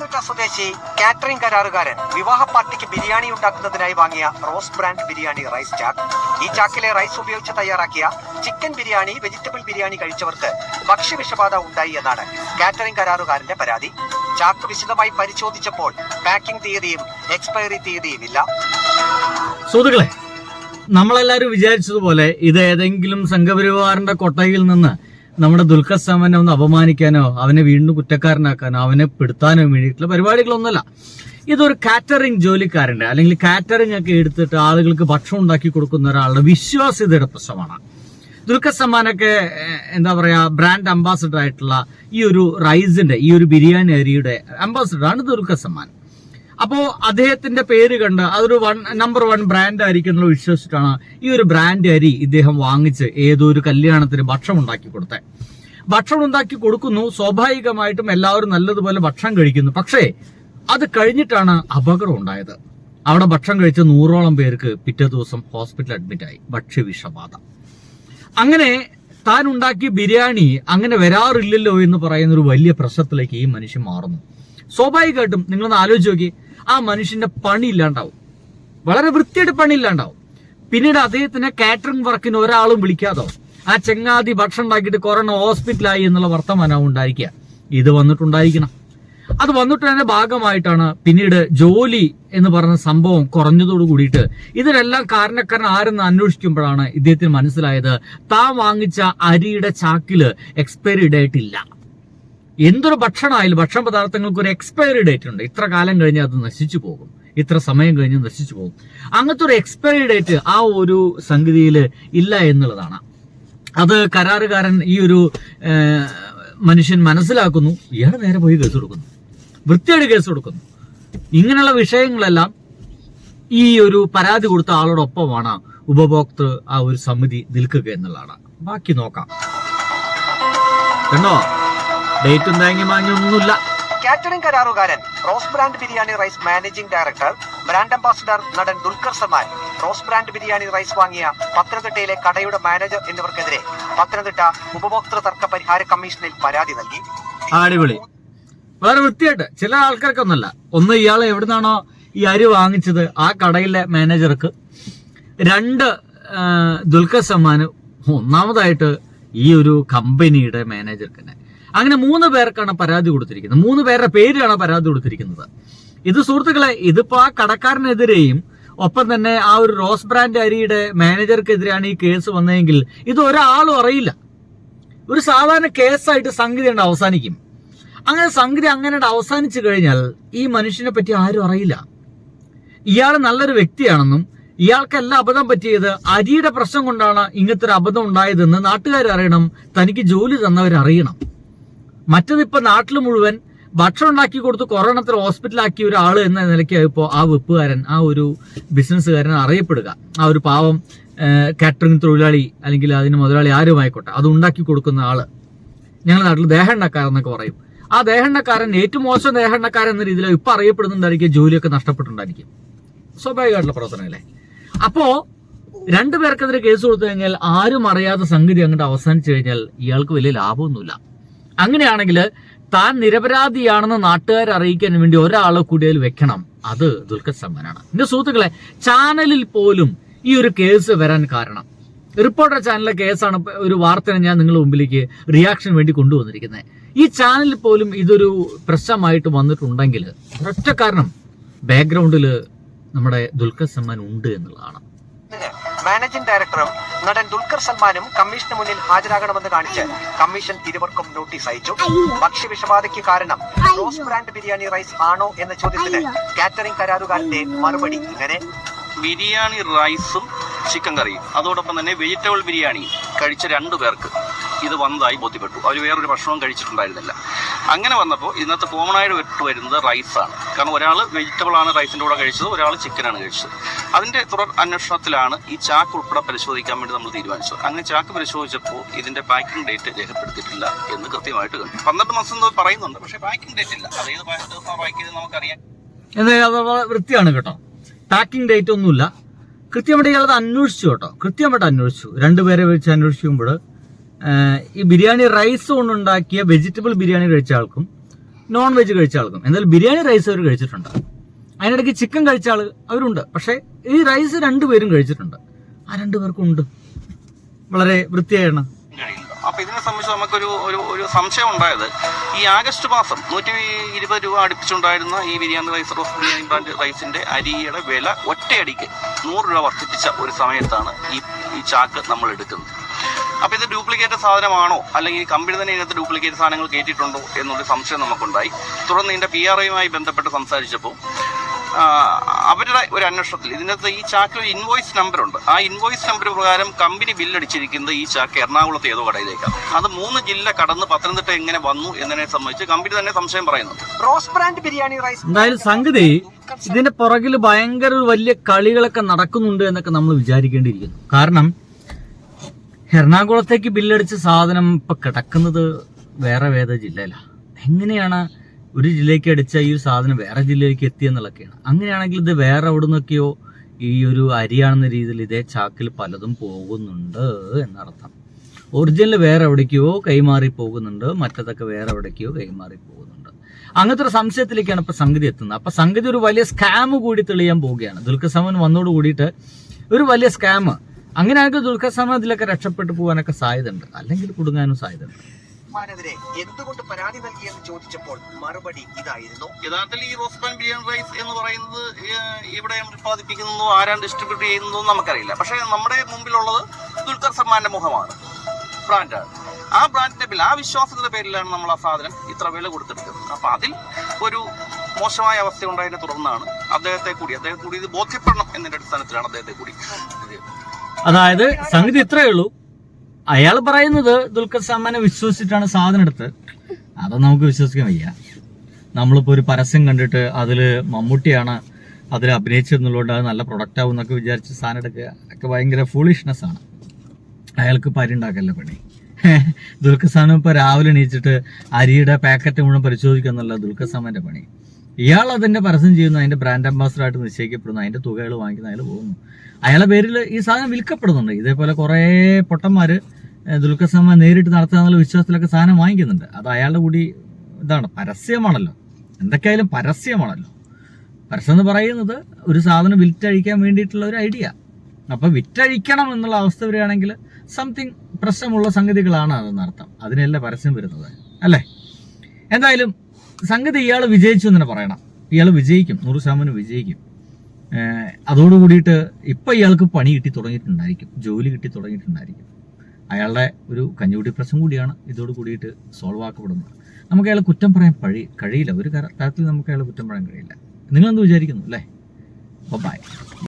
പത്തനംതിട്ട സ്വദേശി കാറ്ററിംഗ് കരാറുകാരൻ വിവാഹ പാർട്ടിക്ക് ബിരിയാണി ഉണ്ടാക്കുന്നതിനായി വാങ്ങിയ റോസ് ബ്രാൻഡ് ബിരിയാണി റൈസ് ചാക്ക്. ഈ ചാക്കിലെ റൈസ് ഉപയോഗിച്ച് തയ്യാറാക്കിയ ചിക്കൻ ബിരിയാണി, വെജിറ്റബിൾ ബിരിയാണി കഴിച്ചവർക്ക് ഭക്ഷ്യവിഷബാധ ഉണ്ടായി എന്നാണ് കാറ്ററിംഗ് കരാറുകാരന്റെ പരാതി. ചാക്ക് വിശദമായി പരിശോധിച്ചപ്പോൾ പാക്കിംഗ് തീയതിയും എക്സ്പയറി തീയതിയും ഇല്ല. സുഹൃത്തുക്കളെ, നമ്മളെല്ലാവരും വിചാരിച്ചതുപോലെ ഇത് ഏതെങ്കിലും സംഘപരിവാറിന്റെ കൊട്ടയിൽ നിന്ന് നമ്മുടെ ദുൽഖർ സൽമാനെ ഒന്ന് അപമാനിക്കാനോ അവനെ വീണ്ടും കുറ്റക്കാരനാക്കാനോ അവനെ പെടുത്താനോ വേണ്ടിയിട്ടുള്ള പരിപാടികളൊന്നുമല്ല. ഇതൊരു കാറ്ററിംഗ് ജോലിക്കാരന്റെ അല്ലെങ്കിൽ കാറ്ററിംഗ് ഒക്കെ എടുത്തിട്ട് ആളുകൾക്ക് ഭക്ഷണം ഉണ്ടാക്കി കൊടുക്കുന്ന ഒരാളുടെ വിശ്വാസ്യതയുടെ പ്രശ്നമാണ്. ദുൽഖർ സൽമാനൊക്കെ എന്താ പറയാ ബ്രാൻഡ് അംബാസിഡർ ആയിട്ടുള്ള ഈ ഒരു റൈസിന്റെ ഈ ഒരു ബിരിയാണി അരിയുടെ അംബാസിഡറാണ് ദുൽഖർ സൽമാൻ. അപ്പോ അദ്ദേഹത്തിന്റെ പേര് കണ്ട് അതൊരു നമ്പർ 1 ബ്രാൻഡ് ആയിരിക്കും എന്നുള്ള വിശ്വസിച്ചിട്ടാണ് ഈ ഒരു ബ്രാൻഡ് അരി ഇദ്ദേഹം വാങ്ങിച്ച് ഏതോ ഒരു കല്യാണത്തിന് ഭക്ഷണം ഉണ്ടാക്കി കൊടുത്തത്. ഭക്ഷണം ഉണ്ടാക്കി കൊടുക്കുന്നു, സ്വാഭാവികമായിട്ടും എല്ലാവരും നല്ലതുപോലെ ഭക്ഷണം കഴിക്കുന്നു. പക്ഷേ അത് കഴിഞ്ഞിട്ടാണ് അപകടം ഉണ്ടായത്. അവിടെ ഭക്ഷണം കഴിച്ച 100ഓളം പേർക്ക് പിറ്റേ ദിവസം ഹോസ്പിറ്റൽ അഡ്മിറ്റായി, ഭക്ഷ്യവിഷബാധ. അങ്ങനെ താൻ ഉണ്ടാക്കിയ ബിരിയാണി അങ്ങനെ വരാറില്ലല്ലോ എന്ന് പറയുന്ന ഒരു വലിയ പ്രശ്നത്തിലേക്ക് ഈ മനുഷ്യൻ മാറുന്നു. സ്വാഭാവികമായിട്ടും നിങ്ങളൊന്ന് ആലോചിച്ച് നോക്കി, ആ മനുഷ്യന്റെ പണി ഇല്ലാണ്ടാവും, വളരെ വൃത്തിയായിട്ട് പണി ഇല്ലാണ്ടാവും. പിന്നീട് അദ്ദേഹത്തിന് കാറ്ററിംഗ് വർക്കിന് ഒരാളും വിളിക്കാതാവും. ആ ചെങ്ങാതി ഭക്ഷണം ഉണ്ടാക്കിയിട്ട് കൊറോണ ഹോസ്പിറ്റലായി എന്നുള്ള വർത്തമാനവും ഉണ്ടായിരിക്കുക. ഇത് വന്നിട്ടുണ്ടായിരിക്കണം. അത് വന്നിട്ടതിന്റെ ഭാഗമായിട്ടാണ് പിന്നീട് ജോലി എന്ന് പറഞ്ഞ സംഭവം കുറഞ്ഞതോട് കൂടിയിട്ട് ഇതിനെല്ലാം കാരണക്കാരൻ ആരെന്ന് അന്വേഷിക്കുമ്പോഴാണ് ഇദ്ദേഹത്തിന് മനസ്സിലായത് താൻ വാങ്ങിച്ച അരിയുടെ ചാക്കില് എക്സ്പയറി ഡേറ്റ് ഇല്ല. എന്തൊരു ഭക്ഷണമായാലും ഭക്ഷണ പദാർത്ഥങ്ങൾക്ക് ഒരു എക്സ്പയറി ഡേറ്റ് ഉണ്ട്. ഇത്ര കാലം കഴിഞ്ഞ് അത് നശിച്ചു പോകും, ഇത്ര സമയം കഴിഞ്ഞ് നശിച്ചു പോകും. അങ്ങനത്തെ ഒരു എക്സ്പയറി ഡേറ്റ് ആ ഒരു സംഗതിയിൽ ഇല്ല എന്നുള്ളതാണ്. അത് കരാറുകാരൻ ഈ ഒരു മനുഷ്യൻ മനസ്സിലാക്കുന്നു. ഇയാൾ നേരെ പോയി കേസ് കൊടുക്കുന്നു, വൃത്തിയായിട്ട് കേസ് കൊടുക്കുന്നു. ഇങ്ങനെയുള്ള വിഷയങ്ങളെല്ലാം ഈ ഒരു പരാതി കൊടുത്ത ആളോടൊപ്പമാണ് ഉപഭോക്തൃ ആ ഒരു സമിതി നിൽക്കുക എന്നുള്ളതാണ്. ബാക്കി നോക്കാം. കണ്ടോ, ഡേറ്റും തേങ്ങി മാഞ്ഞൊന്നുമില്ല. കാറ്ററിംഗ് കരാറുകാരൻ, Rose brand biryani rice managing director, brand ambassador നടൻ Dulquer Salmaan, Rose brand biryani rice വാങ്ങിയ പത്തനംതിട്ടയിലെ കടയുടെ മാനേജർ എന്നിവർക്കെതിരെ പത്തനംതിട്ട ഉപഭോക്തൃ തർക്ക പരിഹാര കമ്മീഷനിൽ പരാതി നൽകി. അടിപൊളി, വളരെ വൃത്തിയായിട്ട്. ചില ആൾക്കാർക്കൊന്നല്ല, ഒന്ന് ഇയാൾ എവിടുന്നാണോ ഈ അരി വാങ്ങിച്ചത് ആ കടയിലെ മാനേജർക്ക്, 2 ദുൽഖർ സൽമാൻ, ഒന്നാമതായിട്ട് ഈ ഒരു കമ്പനിയുടെ മാനേജർക്ക് തന്നെ. അങ്ങനെ 3 പേർക്കാണ് പരാതി കൊടുത്തിരിക്കുന്നത്. 3 പേരുടെ പേരിലാണ് പരാതി കൊടുത്തിരിക്കുന്നത്. ഇത് സുഹൃത്തുക്കളെ, ഇതിപ്പോ ആ കടക്കാരനെതിരെയും ഒപ്പം തന്നെ ആ ഒരു റോസ് ബ്രാൻഡ് അരിയുടെ മാനേജർക്കെതിരെയാണ് ഈ കേസ് വന്നതെങ്കിൽ ഇത് ഒരാളും അറിയില്ല. ഒരു സാധാരണ കേസായിട്ട് സംഗതി അവസാനിക്കും. അങ്ങനെ സംഗതി അങ്ങനെ അവസാനിച്ചു കഴിഞ്ഞാൽ ഈ മനുഷ്യനെ പറ്റി ആരും അറിയില്ല. ഇയാൾ നല്ലൊരു വ്യക്തിയാണെന്നും ഇയാൾക്കല്ല അബദ്ധം പറ്റിയത്, അരിയുടെ പ്രശ്നം കൊണ്ടാണ് ഇങ്ങനത്തെ ഒരു അബദ്ധം ഉണ്ടായതെന്ന് നാട്ടുകാർ അറിയണം, തനിക്ക് ജോലി തന്നവരറിയണം. മറ്റതിപ്പോ നാട്ടിൽ മുഴുവൻ ഭക്ഷണം ഉണ്ടാക്കി കൊടുത്ത് കൊറോണത്തിൽ ഹോസ്പിറ്റലാക്കിയ ഒരാള് എന്ന നിലയ്ക്കായപ്പോ ആ വെപ്പുകാരൻ, ആ ഒരു ബിസിനസ്സുകാരൻ അറിയപ്പെടുക. ആ ഒരു പാവം കാറ്ററിംഗ് തൊഴിലാളി അല്ലെങ്കിൽ അതിന് മുതലാളി ആരുമായിക്കോട്ടെ, അത് ഉണ്ടാക്കി കൊടുക്കുന്ന ആള്, ഞങ്ങളുടെ നാട്ടിൽ ദേഹെണ്ണക്കാരൻ എന്നൊക്കെ പറയും. ആ ദേഹെണ്ണക്കാരൻ ഏറ്റവും മോശം ദേഹെണ്ണക്കാരൻ എന്ന രീതിയിൽ ഇപ്പൊ അറിയപ്പെടുന്നുണ്ടായിരിക്കും, ജോലിയൊക്കെ നഷ്ടപ്പെട്ടുണ്ടായിരിക്കും. സ്വാഭാവികമായിട്ടുള്ള പ്രവർത്തനമല്ലേ. അപ്പോ 2 പേർക്കെതിരെ കേസ് കൊടുത്തു കഴിഞ്ഞാൽ ആരും അറിയാത്ത സംഗതി അങ്ങോട്ട് അവസാനിച്ചു കഴിഞ്ഞാൽ ഇയാൾക്ക് വലിയ ലാഭമൊന്നുമില്ല. അങ്ങനെയാണെങ്കിൽ താൻ നിരപരാധിയാണെന്ന് നാട്ടുകാരെ അറിയിക്കാൻ വേണ്ടി ഒരാളെ കൂടിയാൽ വെക്കണം, അത് ദുൽഖർ സൽമാനാണ്. എന്റെ സുഹൃത്തുക്കളെ, ചാനലിൽ പോലും ഈ ഒരു കേസ് വരാൻ കാരണം, റിപ്പോർട്ടർ ചാനലിലെ കേസാണ് ഒരു വാർത്തയാണ് ഞാൻ നിങ്ങളുടെ മുമ്പിലേക്ക് റിയാക്ഷൻ വേണ്ടി കൊണ്ടുവന്നിരിക്കുന്നത്. ഈ ചാനലിൽ പോലും ഇതൊരു പ്രശ്നമായിട്ട് വന്നിട്ടുണ്ടെങ്കിൽ ഒരൊറ്റ കാരണം, ബാക്ക്ഗ്രൗണ്ടിൽ നമ്മുടെ ദുൽഖർ സൽമാൻ ഉണ്ട് എന്നുള്ളതാണ്. മാനേജിംഗ് ഡയറക്ടറും നടൻ ദുൽഖർ സൽമാനും കമ്മീഷന് മുന്നിൽ ഹാജരാകണമെന്ന് കാണിച്ച് കമ്മീഷൻ ഇരുവർക്കും നോട്ടീസ് അയച്ചു. ഭക്ഷ്യവിഷബാധയ്ക്ക് കാരണം റോസ് ബ്രാൻഡ് ബിരിയാണി റൈസ് ആണോ എന്ന ചോദ്യത്തിന് കാറ്ററിംഗ് കരാറുകാരന്റെ മറുപടി ഇങ്ങനെ: ബിരിയാണി റൈസും ചിക്കൻ കറിയും അതോടൊപ്പം തന്നെ വെജിറ്റബിൾ ബിരിയാണി കഴിച്ച 2 പേർക്ക് ഇത് വന്നതായി ബോധ്യപ്പെട്ടു. അവർ വേറൊരു ഭക്ഷണവും കഴിച്ചിട്ടുണ്ടായിരുന്നില്ല. അങ്ങനെ വന്നപ്പോൾ ഇന്നത്തെ കോമണായിട്ട് വരുന്നത് റൈസാണ്. കാരണം ഒരാൾ വെജിറ്റബിൾ ആണ് റൈസിൻ്റെ കൂടെ കഴിച്ചത്, ഒരാൾ ചിക്കനാണ് കഴിച്ചത്. അതിൻ്റെ തുടർ അന്വേഷണത്തിലാണ് ഈ ചാക്ക് ഉൾപ്പെടെ പരിശോധിക്കാൻ വേണ്ടി നമ്മൾ തീരുമാനിച്ചത്. അങ്ങനെ ചാക്ക് പരിശോധിച്ചപ്പോൾ ഇതിൻ്റെ പാക്കിംഗ് ഡേറ്റ് രേഖപ്പെടുത്തിയിട്ടില്ല എന്ന് കൃത്യമായിട്ട് കണ്ടു. 12 മാസം എന്ന് പറയുന്നുണ്ട്, പക്ഷേ പാക്കിംഗ് ഡേറ്റ് ഇല്ല. അത് ഏത് ദിവസം പാക്ക് ചെയ്ത് നമുക്കറിയാം. വൃത്തിയാണ് കേട്ടോ, പാക്കിംഗ് ഡേറ്റ് ഒന്നുമില്ല. കൃത്യമായിട്ട് ഇയാളത് അന്വേഷിച്ചു കേട്ടോ, കൃത്യമായിട്ട് അന്വേഷിച്ചു. 2 പേരെ വെച്ച് അന്വേഷിക്കുമ്പോൾ ഈ ബിരിയാണി റൈസ് കൊണ്ടുണ്ടാക്കിയ വെജിറ്റബിൾ ബിരിയാണി കഴിച്ച ആൾക്കും നോൺ വെജ് കഴിച്ച ആൾക്കും. എന്തായാലും ബിരിയാണി റൈസ് അവർ കഴിച്ചിട്ടുണ്ട്. അതിനിടയ്ക്ക് ചിക്കൻ കഴിച്ച ആൾ അവരുണ്ട്. പക്ഷേ ഈ റൈസ് രണ്ടുപേരും കഴിച്ചിട്ടുണ്ട്. ആ 2 പേർക്കും ഉണ്ട്. വളരെ വൃത്തിയായാണ്. അപ്പൊ ഇതിനെ സംബന്ധിച്ച് നമുക്കൊരു ഒരു സംശയം ഉണ്ടായത്, ഈ ആഗസ്റ്റ് മാസം 120 രൂപ അടുപ്പിച്ചുണ്ടായിരുന്ന ഈ biryani rice, Rose biryani brand റൈസിന്റെ അരിയുടെ വില ഒറ്റയടിക്ക് 100 രൂപ വർദ്ധിപ്പിച്ച ഒരു സമയത്താണ് ഈ ചാക്ക് നമ്മൾ എടുക്കുന്നത്. അപ്പൊ ഇത് ഡ്യൂപ്ലിക്കേറ്റ് സാധനമാണോ, അല്ലെങ്കിൽ കമ്പനി തന്നെ ഇതിനകത്ത് ഡ്യൂപ്ലിക്കേറ്റ് സാധനങ്ങൾ കയറ്റിയിട്ടുണ്ടോ എന്നൊരു സംശയം നമുക്കുണ്ടായി. തുടർന്ന് ഇതിന്റെ PROയുമായി ബന്ധപ്പെട്ട് സംസാരിച്ചപ്പോൾ അവരുടെ ഒരു അന്വേഷണത്തിൽ ഇതിനകത്ത് ഈ ചാക്കിൽ ഒരു ഇൻവോയ്സ് നമ്പർ ഉണ്ട്. ആ ഇൻവോയ്സ് നമ്പർ പ്രകാരം കമ്പനി ബില്ലടിച്ചിരിക്കുന്നത് ഈ ചാക്ക് എറണാകുളത്ത് ഏതോ കടയിലേക്കാണ്. അത് 3 ജില്ല കടന്ന് പത്തനംതിട്ട എങ്ങനെ വന്നു എന്നതിനെ സംബന്ധിച്ച് കമ്പനി തന്നെ സംശയം പറയുന്നുണ്ട്. റോസ് ബ്രാൻഡ് ബിരിയാണി റൈസ് എന്തായാലും സംഗതി ഇതിന്റെ പുറകിൽ ഭയങ്കര വലിയ കളികളൊക്കെ നടക്കുന്നുണ്ട് എന്നൊക്കെ നമ്മൾ വിചാരിക്കേണ്ടിയിരിക്കുന്നു. കാരണം എറണാകുളത്തേക്ക് ബില്ലടിച്ച സാധനം ഇപ്പൊ കിടക്കുന്നത് വേറെ ജില്ലയിലാണ്. എങ്ങനെയാണ് ഒരു ജില്ലയ്ക്ക് അടിച്ച ഈ ഒരു സാധനം വേറെ ജില്ലയിലേക്ക് എത്തിയെന്നുള്ളതൊക്കെയാണ്. അങ്ങനെയാണെങ്കിൽ ഇത് വേറെ എവിടെ നിന്നൊക്കെയോ ഈ ഒരു അരിയാണെന്ന രീതിയിൽ ഇതേ ചാക്കിൽ പലതും പോകുന്നുണ്ട് എന്നർത്ഥം. ഒറിജിനൽ വേറെ എവിടേക്കോ കൈമാറി പോകുന്നുണ്ട്, മറ്റതൊക്കെ വേറെ എവിടേക്കോ കൈമാറി പോകുന്നുണ്ട്. അങ്ങനത്തെ ഒരു സംശയത്തിലേക്കാണ് ഇപ്പൊ സംഗതി എത്തുന്നത്. അപ്പൊ സംഗതി ഒരു വലിയ സ്കാം കൂടി തെളിയാൻ പോവുകയാണ്. ദുൽഖർ സൽമാൻ വന്നോട് കൂടിയിട്ട് ഒരു വലിയ സ്കാം. അങ്ങനെയാണെങ്കിൽ ദുൽഖർ സൽമാൻ ഇതിലൊക്കെ രക്ഷപ്പെട്ടു പോകാനൊക്കെ സാധ്യതയുണ്ട്, അല്ലെങ്കിൽ കുടുങ്ങാനും സാധ്യതയുണ്ട്. നെതിരെ എന്തുകൊണ്ട് പരാതി നൽകിയെന്ന് ചോദിച്ചപ്പോൾ മറുപടി ഇതായിരുന്നു. യഥാർത്ഥത്തിൽ ഈ റോസ് ബ്രാൻഡ് ബിരിയാണി റൈസ് എന്ന് പറയുന്നത് ഇവിടെ ഉത്പാദിപ്പിക്കുന്നതോ ആരാണ് ഡിസ്ട്രിബ്യൂട്ട് ചെയ്യുന്നതോ നമുക്കറിയില്ല. പക്ഷേ നമ്മുടെ മുമ്പിലുള്ളത് ദുൽഖർ സൽമാന്റെ മുഖമാണ്, ബ്രാൻഡാണ്. ആ ബ്രാൻഡിന്റെ പേരിൽ, ആ വിശ്വാസത്തിന്റെ പേരിലാണ് നമ്മൾ ആ സാധനം ഇത്ര വില കൊടുത്തെടുക്കുന്നത്. അപ്പൊ അതിൽ ഒരു മോശമായ അവസ്ഥ ഉണ്ടായതിനെ തുടർന്നാണ് അദ്ദേഹത്തെ കൂടി ഇത് ബോധ്യപ്പെടണം എന്നതിന്റെ അടിസ്ഥാനത്തിലാണ് അദ്ദേഹത്തെ കൂടി. അതായത് സംഗതി ഇത്രയേ ഉള്ളൂ. അയാൾ പറയുന്നത് ദുൽഖർ സൽമാനെ വിശ്വസിച്ചിട്ടാണ് സാധനം എടുത്ത്. അത് നമുക്ക് വിശ്വസിക്കാൻ വയ്യ. നമ്മളിപ്പോൾ ഒരു പരസ്യം കണ്ടിട്ട് അതിൽ മമ്മൂട്ടിയാണ് അതിൽ അഭിനയിച്ചെന്നുള്ളതുകൊണ്ട് അത് നല്ല പ്രൊഡക്റ്റ് ആവും എന്നൊക്കെ വിചാരിച്ച് സാധനം എടുക്കുക ഒക്കെ ഭയങ്കര ഫൂളിഷ്നെസ് ആണ്. അയാൾക്ക് പരി ഉണ്ടാക്കല്ല പണി. ദുൽഖർ സൽമാൻ ഇപ്പോൾ രാവിലെ എണീച്ചിട്ട് അരിയുടെ പാക്കറ്റ് മുഴുവൻ പരിശോധിക്കുക എന്നുള്ള ദുൽഖർ സൽമാന്റെ പണി. ഇയാൾ അതിന്റെ പരസ്യം ചെയ്യുന്നു, അതിന്റെ ബ്രാൻഡ് അംബാസഡർ ആയിട്ട് നിശ്ചയിക്കപ്പെടുന്നു, അതിന്റെ തുകകൾ വാങ്ങിക്കുന്ന അയാൾ പോകുന്നു. അയാളുടെ പേരിൽ ഈ സാധനം വിൽക്കപ്പെടുന്നുണ്ട്. ഇതേപോലെ കുറേ പൊട്ടന്മാര് ദുൽഖർ സൽമാൻ നേരിട്ട് നടത്താന്നുള്ള വിശ്വാസത്തിലൊക്കെ സാധനം വാങ്ങിക്കുന്നുണ്ട്. അത് അയാളുടെ കൂടി ഇതാണ്, പരസ്യമാണല്ലോ. എന്തൊക്കെയായാലും പരസ്യമാണല്ലോ. പരസ്യം എന്ന് പറയുന്നത് ഒരു സാധനം വിറ്റഴിക്കാൻ വേണ്ടിയിട്ടുള്ള ഒരു ഐഡിയ. അപ്പൊ വിറ്റഴിക്കണം എന്നുള്ള അവസ്ഥ വരികയാണെങ്കിൽ സംതിങ് പ്രശ്നമുള്ള സംഗതികളാണ് അതെന്നർത്ഥം. അതിനല്ല പരസ്യം വരുന്നത്, അല്ലേ? എന്തായാലും സംഗതി ഇയാൾ വിജയിച്ചു എന്ന് തന്നെ പറയണം. ഇയാൾ വിജയിക്കും, 100% വിജയിക്കും. അതോടുകൂടിയിട്ട് ഇപ്പം ഇയാൾക്ക് പണി കിട്ടി തുടങ്ങിയിട്ടുണ്ടായിരിക്കും, ജോലി കിട്ടി തുടങ്ങിയിട്ടുണ്ടായിരിക്കും. അയാളുടെ ഒരു കഞ്ഞുകൂടി പ്രശ്നം കൂടിയാണ് ഇതോട് കൂടിയിട്ട് സോൾവ് ആക്കപ്പെടുന്നത്. നമുക്ക് അയാളെ കുറ്റം പറയാൻ കഴിയില്ല. ഒരു തരത്തിൽ നമുക്ക് അയാളെ കുറ്റം പറയാൻ കഴിയില്ല. നിങ്ങളെന്ത് വിചാരിക്കുന്നു, അല്ലേ? ബൈ.